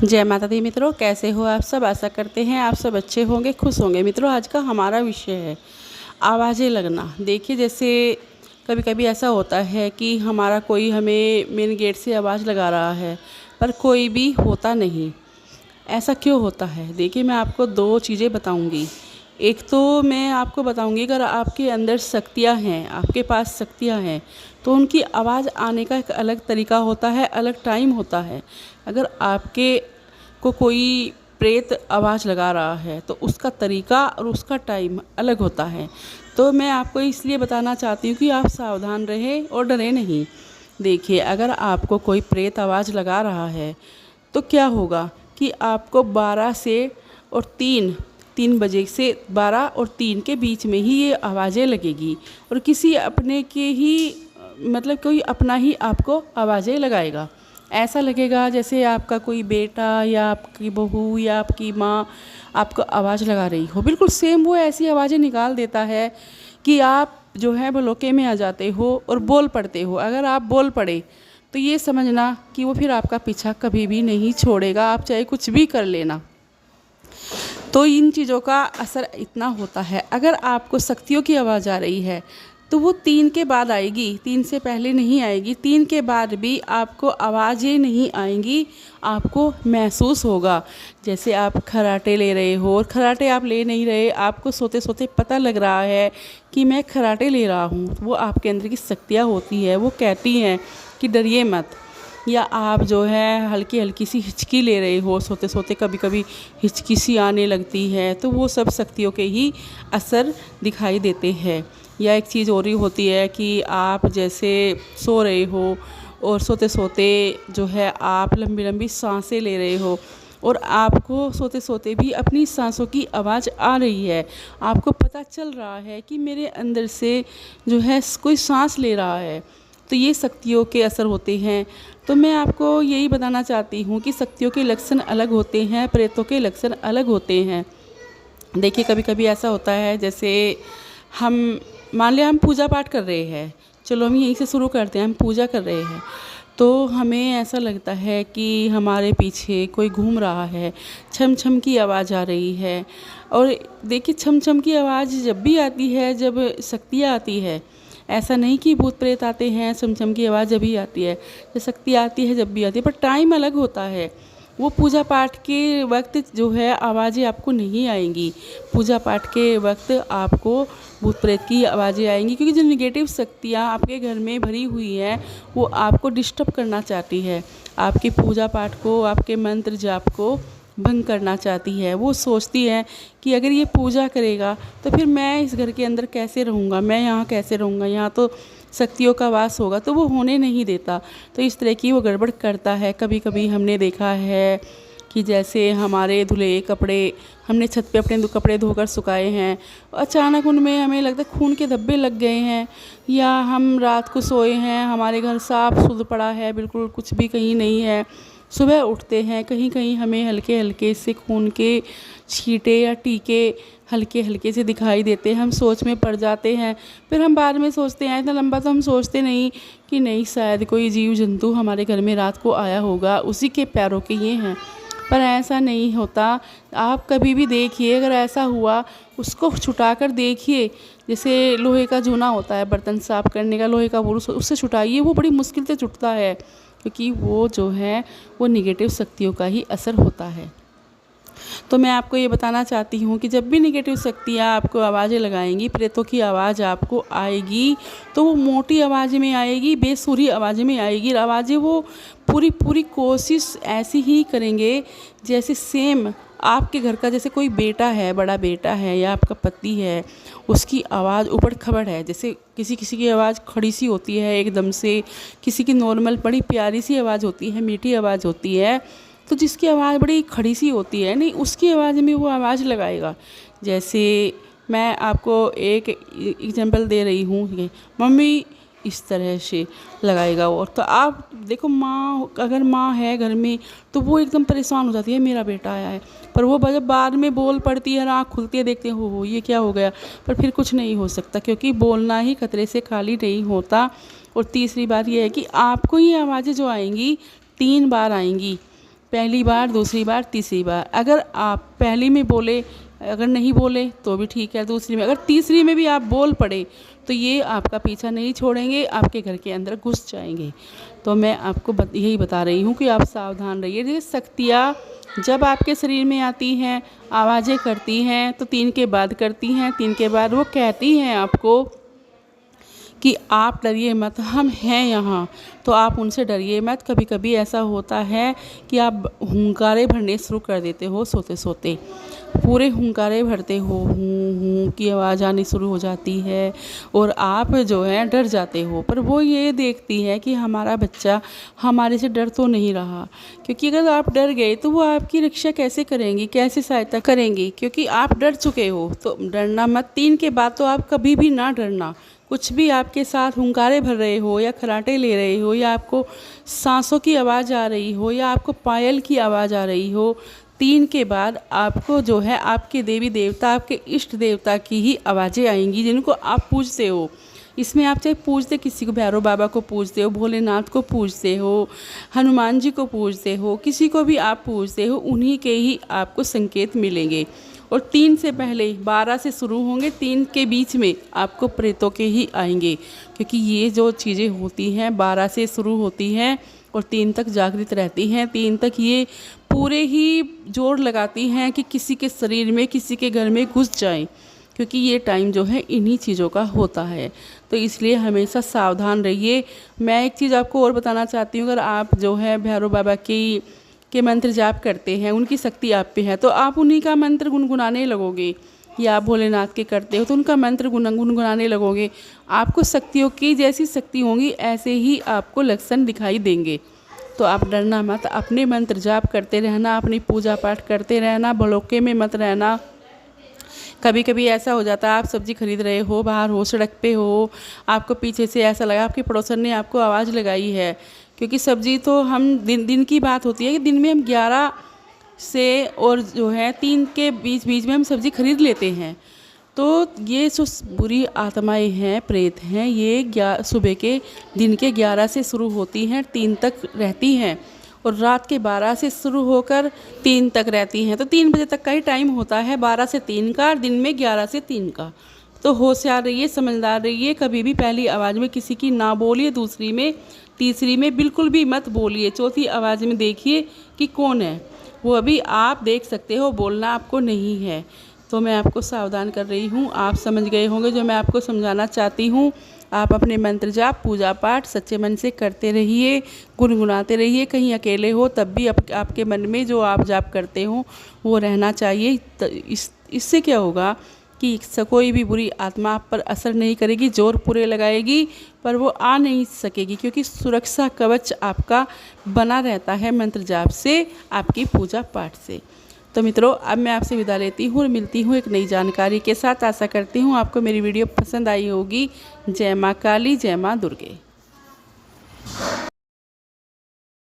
जय माता दी मित्रों, कैसे हो आप सब। आशा करते हैं आप सब अच्छे होंगे, खुश होंगे। मित्रों, आज का हमारा विषय है आवाज़ें लगना। देखिए, जैसे कभी कभी ऐसा होता है कि हमारा कोई हमें मेन गेट से आवाज़ लगा रहा है, पर कोई भी होता नहीं। ऐसा क्यों होता है? देखिए, मैं आपको दो चीज़ें बताऊंगी। एक तो मैं आपको बताऊंगी, अगर आपके अंदर शक्तियाँ हैं, आपके पास शक्तियाँ हैं, तो उनकी आवाज़ आने का एक अलग तरीका होता है, अलग टाइम होता है। अगर आपके को कोई प्रेत आवाज़ लगा रहा है तो उसका तरीका और उसका टाइम अलग होता है। तो मैं आपको इसलिए बताना चाहती हूँ कि आप सावधान रहें और डरें नहीं। देखिए, अगर आपको कोई प्रेत आवाज़ लगा रहा है तो क्या होगा कि आपको 12 से और 3 बजे से 12 और 3 के बीच में ही ये आवाज़ें लगेगी, और किसी अपने के ही मतलब कोई अपना ही आपको आवाज़ें लगाएगा। ऐसा लगेगा जैसे आपका कोई बेटा या आपकी बहू या आपकी माँ आपको आवाज़ लगा रही हो। बिल्कुल सेम वो ऐसी आवाज़ें निकाल देता है कि आप जो है भलोके में आ जाते हो और बोल पड़ते हो। अगर आप बोल पड़े तो ये समझना कि वो फिर आपका पीछा कभी भी नहीं छोड़ेगा, आप चाहे कुछ भी कर लेना। तो इन चीज़ों का असर इतना होता है। अगर आपको शक्तियों की आवाज़ आ रही है तो वो 3 के बाद आएगी, 3 से पहले नहीं आएगी। 3 के बाद भी आपको आवाज़ें नहीं आएंगी, आपको महसूस होगा जैसे आप खर्राटे ले रहे हो, और खर्राटे आप ले नहीं रहे, आपको सोते सोते पता लग रहा है कि मैं खर्राटे ले रहा हूँ। वो आपके अंदर की शक्तियाँ होती है, वो कहती हैं कि डरिए मत। या आप जो है हल्की हल्की सी हिचकी ले रहे हो, सोते सोते कभी कभी हिचकी सी आने लगती है, तो वो सब शक्तियों के ही असर दिखाई देते हैं। या एक चीज़ और ही होती है कि आप जैसे सो रहे हो और सोते सोते जो है आप लंबी लंबी सांसें ले रहे हो, और आपको सोते सोते भी अपनी सांसों की आवाज़ आ रही है। आपको पता चल रहा है कि मेरे अंदर से जो है कोई सांस ले रहा है। तो ये शक्तियों के असर होते हैं। तो मैं आपको यही बताना चाहती हूँ कि शक्तियों के लक्षण अलग होते हैं, प्रेतों के लक्षण अलग होते हैं। देखिए, कभी कभी ऐसा होता है जैसे हम मान लिया हम पूजा पाठ कर रहे हैं, चलो हम यहीं से शुरू करते हैं। हम पूजा कर रहे हैं तो हमें ऐसा लगता है कि हमारे पीछे कोई घूम रहा है, छम छम की आवाज़ आ रही है। और देखिए, छम छम की आवाज़ जब भी आती है, जब शक्तियाँ आती है, ऐसा नहीं कि भूत प्रेत आते हैं छम छम की आवाज़ जब भी आती है, जब शक्ति आती है जब भी आती है, पर टाइम अलग होता है। वो पूजा पाठ के वक्त जो है आवाज़ें आपको नहीं आएंगी। पूजा पाठ के वक्त आपको भूत प्रेत की आवाज़ें आएंगी, क्योंकि जो निगेटिव शक्तियाँ आपके घर में भरी हुई हैं वो आपको डिस्टर्ब करना चाहती है, आपकी पूजा पाठ को, आपके मंत्र जाप को भंग करना चाहती है। वो सोचती है कि अगर ये पूजा करेगा तो फिर मैं इस घर के अंदर कैसे रहूँगा, मैं यहाँ कैसे रहूँगा, यहाँ तो शक्तियों का वास होगा, तो वो होने नहीं देता। तो इस तरह की वो गड़बड़ करता है। कभी कभी हमने देखा है कि जैसे हमारे धुले कपड़े हमने छत पे अपने कपड़े धोकर सुखाए हैं, अचानक उनमें हमें लगता है खून के धब्बे लग गए हैं, या हम रात को सोए हैं, हमारे घर साफ सुध पड़ा है, बिल्कुल कुछ भी कहीं नहीं है। सुबह उठते हैं, कहीं कहीं हमें हल्के हल्के से खून के छींटे या टीके हल्के हल्के से दिखाई देते हैं। हम सोच में पड़ जाते हैं। फिर हम बाद में सोचते हैं, इतना लंबा तो हम सोचते नहीं कि नहीं, शायद कोई जीव जंतु हमारे घर में रात को आया होगा, उसी के पैरों के ये हैं। पर ऐसा नहीं होता। आप कभी भी देखिए, अगर ऐसा हुआ उसको छुटा कर देखिए। जैसे लोहे का जूना होता है बर्तन साफ़ करने का, लोहे का बुरुश, उससे छुटाइए, वो बड़ी मुश्किल से छुटता है, क्योंकि वो जो है वो निगेटिव शक्तियों का ही असर होता है। तो मैं आपको ये बताना चाहती हूँ कि जब भी निगेटिव शक्तियाँ आपको आवाज़ें लगाएंगी, प्रेतों की आवाज़ आपको आएगी, तो वो मोटी आवाज़ में आएगी, बेसुरी आवाज़ में आएगी। आवाज़ें वो पूरी पूरी कोशिश ऐसी ही करेंगे जैसे सेम आपके घर का जैसे कोई बेटा है, बड़ा बेटा है, या आपका पति है, उसकी आवाज़ ऊबड़ खबड़ है। जैसे किसी किसी की आवाज़ खड़ी सी होती है एकदम से, किसी की नॉर्मल बड़ी प्यारी सी आवाज़ होती है, मीठी आवाज़ होती है। तो जिसकी आवाज़ बड़ी खड़ी सी होती है, नहीं, उसकी आवाज़ में वो आवाज़ लगाएगा। जैसे मैं आपको एक एग्जांपल दे रही हूँ, मम्मी, इस तरह से लगाएगा वो। तो आप देखो, माँ, अगर माँ है घर में तो वो एकदम परेशान हो जाती है, मेरा बेटा आया है। पर वो जब बाद में बोल पड़ती है, आँख खुलती है, देखते हैं हो ये क्या हो गया, पर फिर कुछ नहीं हो सकता, क्योंकि बोलना ही खतरे से खाली नहीं होता। और तीसरी बात ये है कि आपको ये आवाज़ें जो आएंगी 3 बार आएंगी, पहली बार, दूसरी बार, तीसरी बार। अगर आप पहली में बोले, अगर नहीं बोले तो भी ठीक है, दूसरी में, अगर तीसरी में भी आप बोल पड़े तो ये आपका पीछा नहीं छोड़ेंगे, आपके घर के अंदर घुस जाएंगे। तो मैं आपको यही बता रही हूँ कि आप सावधान रहिए। ये शक्तियाँ जब आपके शरीर में आती हैं, आवाज़ें करती हैं, तो 3 के बाद करती हैं। 3 के बाद वो कहती हैं आपको कि आप डरिए मत, हम हैं यहाँ। तो आप उनसे डरिए मत। कभी कभी ऐसा होता है कि आप हुंकारे भरने शुरू कर देते हो, सोते सोते पूरे हुंकारे भरते हो, हूँ की आवाज़ आनी शुरू हो जाती है और आप जो है डर जाते हो। पर वो ये देखती है कि हमारा बच्चा हमारे से डर तो नहीं रहा, क्योंकि अगर आप डर गए तो वो आपकी रक्षा कैसे करेंगी, कैसे सहायता करेंगी, क्योंकि आप डर चुके हो। तो डरना मत। 3 के बाद तो आप कभी भी ना डरना। कुछ भी आपके साथ हुंकारे भर रहे हो या खराटे ले रहे हो या आपको सांसों की आवाज़ आ रही हो या आपको पायल की आवाज़ आ रही हो, 3 के बाद आपको जो है आपके देवी देवता, आपके इष्ट देवता की ही आवाज़ें आएंगी जिनको आप पूजते हो। इसमें आप चाहे पूजते किसी को, भैरव बाबा को पूजते हो, भोलेनाथ को पूजते हो, हनुमान जी को पूजते हो, किसी को भी आप पूजते हो, उन्हीं के ही आपको संकेत मिलेंगे। और 3 से पहले 12 से शुरू होंगे, 3 के बीच में आपको प्रेतों के ही आएंगे, क्योंकि ये जो चीज़ें होती हैं 12 से शुरू होती हैं और 3 तक जागृत रहती हैं। 3 तक ये पूरे ही जोर लगाती हैं कि किसी के शरीर में, किसी के घर में घुस जाएं, क्योंकि ये टाइम जो है इन्हीं चीज़ों का होता है। तो इसलिए हमेशा सावधान रहिए। मैं एक चीज़ आपको और बताना चाहती हूँ, अगर आप जो है भैरव बाबा के मंत्र जाप करते हैं, उनकी शक्ति आप पे है, तो आप उन्हीं का मंत्र गुनगुनाने लगोगे, या आप भोलेनाथ के करते हो तो उनका मंत्र गुनगुनाने लगोगे। आपको शक्तियों की जैसी शक्ति होंगी ऐसे ही आपको लक्षण दिखाई देंगे। तो आप डरना मत, अपने मंत्र जाप करते रहना, अपनी पूजा पाठ करते रहना, भड़ोके में मत रहना। कभी कभी ऐसा हो जाता है, आप सब्ज़ी खरीद रहे हो, बाहर हो, सड़क पे हो, आपको पीछे से ऐसा लगा आपके पड़ोसन ने आपको आवाज़ लगाई है, क्योंकि सब्ज़ी तो हम दिन की बात होती है कि दिन में हम 11 से और जो है 3 के बीच में हम सब्ज़ी खरीद लेते हैं। तो ये जो बुरी आत्माएं हैं, प्रेत हैं, ये सुबह के दिन के 11 से शुरू होती हैं, 3 तक रहती हैं और रात के 12 से शुरू होकर 3 तक रहती हैं। तो 3 बजे तक का ही टाइम होता है, 12 से 3 का, दिन में 11 से 3 का। तो होशियार रहिए, समझदार रहिए। कभी भी पहली आवाज़ में किसी की ना बोलिए, दूसरी में, तीसरी में बिल्कुल भी मत बोलिए, चौथी आवाज़ में देखिए कि कौन है। वो अभी आप देख सकते हो, बोलना आपको नहीं है। तो मैं आपको सावधान कर रही हूँ। आप समझ गए होंगे जो मैं आपको समझाना चाहती हूँ। आप अपने मंत्र जाप, पूजा पाठ सच्चे मन से करते रहिए, गुनगुनाते रहिए। कहीं अकेले हो तब भी आपके मन में जो आप जाप करते हो वो रहना चाहिए। इससे क्या होगा कि कोई भी बुरी आत्मा आप पर असर नहीं करेगी, जोर पूरे लगाएगी पर वो आ नहीं सकेगी, क्योंकि सुरक्षा कवच आपका बना रहता है मंत्र जाप से, आपकी पूजा पाठ से। तो मित्रों, अब मैं आपसे विदा लेती हूँ और मिलती हूँ एक नई जानकारी के साथ। आशा करती हूँ आपको मेरी वीडियो पसंद आई होगी। जय माँ काली, जय माँ दुर्गे।